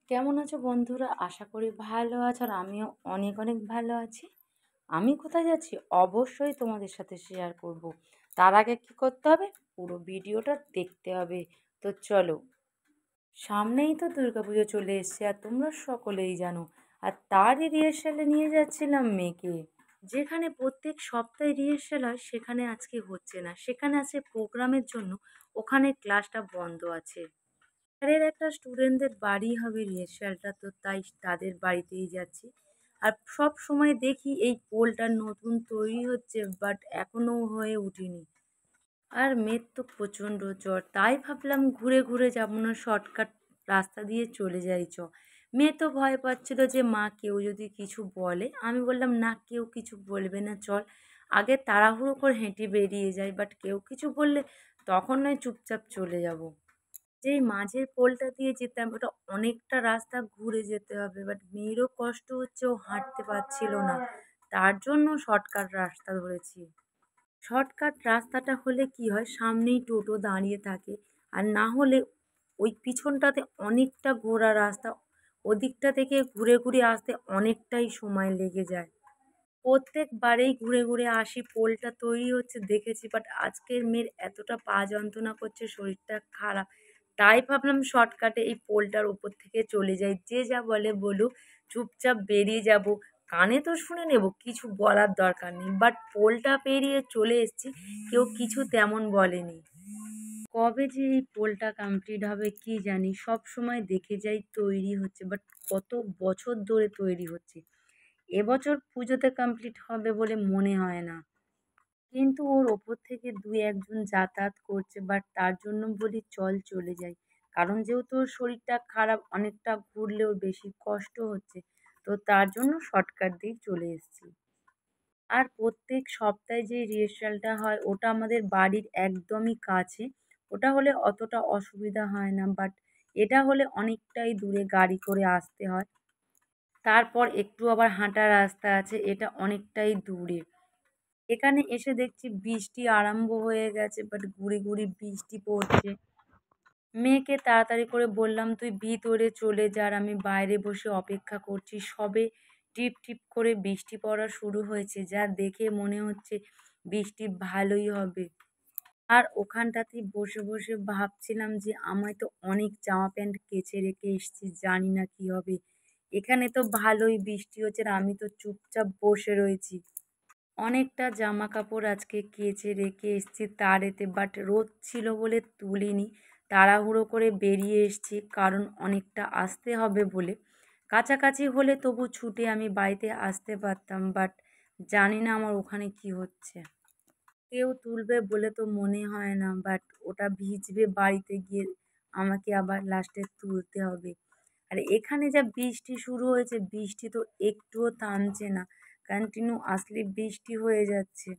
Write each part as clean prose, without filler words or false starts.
কেমন আছো বন্ধুরা? আশা করি ভালো আছো আর আমিও অনেক অনেক ভালো আছি। আমি কোথায় যাচ্ছি অবশ্যই তোমাদের সাথে শেয়ার করব। তার আগে কি করতে হবে? পুরো ভিডিওটা দেখতে হবে। তো চলো, সামনেই তো দুর্গাপুজো চলে এসছে আর তোমরা সকলেই জানো। আর তারই রিহার্সালে নিয়ে যাচ্ছিলাম মেয়েকে। যেখানে প্রত্যেক সপ্তাহে রিহার্সাল হয় সেখানে আজকে হচ্ছে না, সেখানে আছে প্রোগ্রামের জন্য। ওখানে ক্লাসটা বন্ধ আছে। স্যারের একটা স্টুডেন্টদের বাড়ি হবে রিহার্সালটা, তো তাই তাদের বাড়িতেই যাচ্ছি। আর সব সময় দেখি এই পোলটা নতুন তৈরি হচ্ছে, বাট এখনো হয়ে উঠেনি। আর মেয়ের তো প্রচণ্ড জ্বর, তাই ভাবলাম ঘুরে ঘুরে যাবো না, শর্টকাট রাস্তা দিয়ে চলে যাই চ। মেয়ে তো ভয় পাচ্ছিল যে মা কেউ যদি কিছু বলে। আমি বললাম না, কেউ কিছু বলবে না, চল আগে তাড়াহুড়ো করে হেঁটে বেরিয়ে যাই, বাট কেউ কিছু বললে তখন নয় চুপচাপ চলে যাব। যেই মাঝের পোলটা দিয়ে যেতাম ওটা অনেকটা রাস্তা ঘুরে যেতে হবে, বাট মেয়েরও কষ্ট হচ্ছে, ও হাঁটতে পারছিল না। তার জন্য শর্টকাট রাস্তা ধরেছি। শর্টকাট রাস্তাটা হলে কি হয়, সামনেই টোটো দাঁড়িয়ে থাকে। আর না হলে ওই পিছনটাতে অনেকটা ঘোরা রাস্তা, ওদিকটা থেকে ঘুরে ঘুরে আসতে অনেকটাই সময় লেগে যায়। প্রত্যেকবারেই ঘুরে ঘুরে আসি, পোলটা তৈরি হচ্ছে দেখেছি, বাট আজকের মেয়ের এতটা পা যন্ত্রণা করছে, শরীরটা খারাপ। তাই ভাবলাম শর্টকাটে এই পোলটার উপর থেকে চলে যাই, যে যা বলে বলুক, চুপচাপ বেরিয়ে যাব। কানে তো শুনে নেব, কিছু বলার দরকার নেই, বাট পোলটা পেরিয়ে চলে এসেছি, কেউ কিছু তেমন বলেনি। কবে যে এই পোলটা কমপ্লিট হবে কি জানি, সব সময় দেখে যাই তৈরি হচ্ছে, বাট কত বছর ধরে তৈরি হচ্ছে। এবছর পুজোতে কমপ্লিট হবে বলে মনে হয় না। কিন্তু ওর ওপর থেকে দুই একজন যাতায়াত করছে, বাট তার জন্য বলি চল চলে যাই। কারণ যেহেতু ওর শরীরটা খারাপ, অনেকটা ঘুরলে ওর বেশি কষ্ট হচ্ছে, তো তার জন্য শর্টকাট দিয়ে চলে এসেছি। আর প্রত্যেক সপ্তাহে যে রিহার্সালটা হয় ওটা আমাদের বাড়ির একদমই কাছে। ওটা হলে অতটা অসুবিধা হয় না, বাট এটা হলে অনেকটাই দূরে গাড়ি করে আসতে হয়। তারপর একটু আবার হাঁটা রাস্তা আছে, এটা অনেকটাই দূরে। এখানে এসে দেখছি বৃষ্টি আরম্ভ হয়ে গেছে, বাট গুড়ি গুড়ি বৃষ্টি পড়ছে। মেয়েকে তাড়াতাড়ি করে বললাম তুই ভিতরে চলে যা, আর আমি বাইরে বসে অপেক্ষা করছি। সবে টিপ টিপ করে বৃষ্টি পড়া শুরু হয়েছে, যা দেখে মনে হচ্ছে বৃষ্টি ভালোই হবে। আর ওখানটাতেই বসে বসে ভাবছিলাম যে আমায় তো অনেক জামা প্যান্ট কেচে রেখে এসেছি, জানি না কি হবে। এখানে তো ভালোই বৃষ্টি হচ্ছে আর আমি তো চুপচাপ বসে রয়েছি। অনেকটা জামা কাপড় আজকে কেচে রেখে এসেছি তারেতে, বাট রোদ ছিল বলে তুলিনি। তাড়াহুড়ো করে বেরিয়ে এসেছি, কারণ অনেকটা আসতে হবে বলে। কাছাকাছি হলে তবু ছুটে আমি বাড়িতে আসতে পারতাম, বাট জানি না আমার ওখানে কি হচ্ছে। কেউ তুলবে বলে তো মনে হয় না, বাট ওটা ভিজবে বাড়িতে গিয়ে, আমাকে আবার লাস্টে তুলতে হবে। আর এখানে যা বৃষ্টি শুরু হয়েছে, বৃষ্টি তো একটুও থামছে না, কন্টিনিউ আসলে বৃষ্টি হয়ে যাচ্ছে।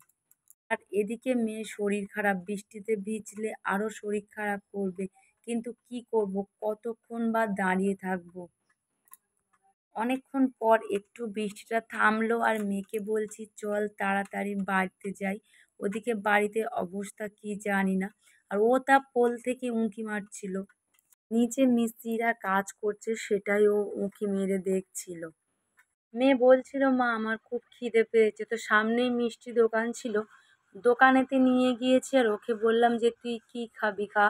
আর এদিকে মেয়ের শরীর খারাপ, বৃষ্টিতে ভিজলে আরও শরীর খারাপ করবে। কিন্তু কি করব, কতক্ষণ বা দাঁড়িয়ে থাকবো। অনেকক্ষণ পর একটু বৃষ্টিটা থামলো আর মেয়েকে বলছি চল তাড়াতাড়ি বাড়িতে যাই। ওদিকে বাড়িতে অবস্থা কি জানি না। আর ও তা পোল থেকে উঁকি মারছিল। নিচে মিস্ত্রিরা কাজ করছে সেটাই ও উঁকি মেরে দেখছিল। মেয়ে বলছিল মা আমার খুব খিদে পেয়েছে, তো সামনেই মিষ্টি দোকান ছিল, দোকানেতে নিয়ে গিয়েছি আর ওকে বললাম যে তুই কি খাবি খা।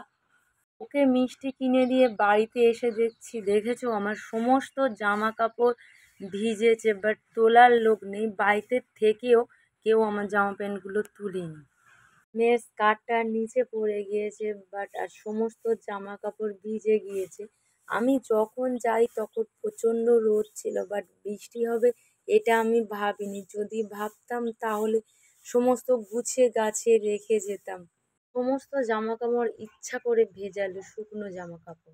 ওকে মিষ্টি কিনে দিয়ে বাড়িতে এসে দেখছি, দেখেছো আমার সমস্ত জামা কাপড় ভিজেছে, বাট তোলার লোক নেই। বাড়িতে থেকেও কেউ আমার জামা প্যান্টগুলো তুলেনি। মেয়ের স্কার্টটা নিচে পড়ে গিয়েছে, বাট আর সমস্ত জামা কাপড় ভিজে গিয়েছে। আমি যখন যাই তখন প্রচণ্ড রোদ ছিল, বাট বৃষ্টি হবে এটা আমি ভাবিনি। যদি ভাবতাম তাহলে সমস্ত গুছিয়ে গাছিয়ে রেখে যেতাম। সমস্ত জামা কাপড় ইচ্ছা করে ভেজালো, শুকনো জামা কাপড়।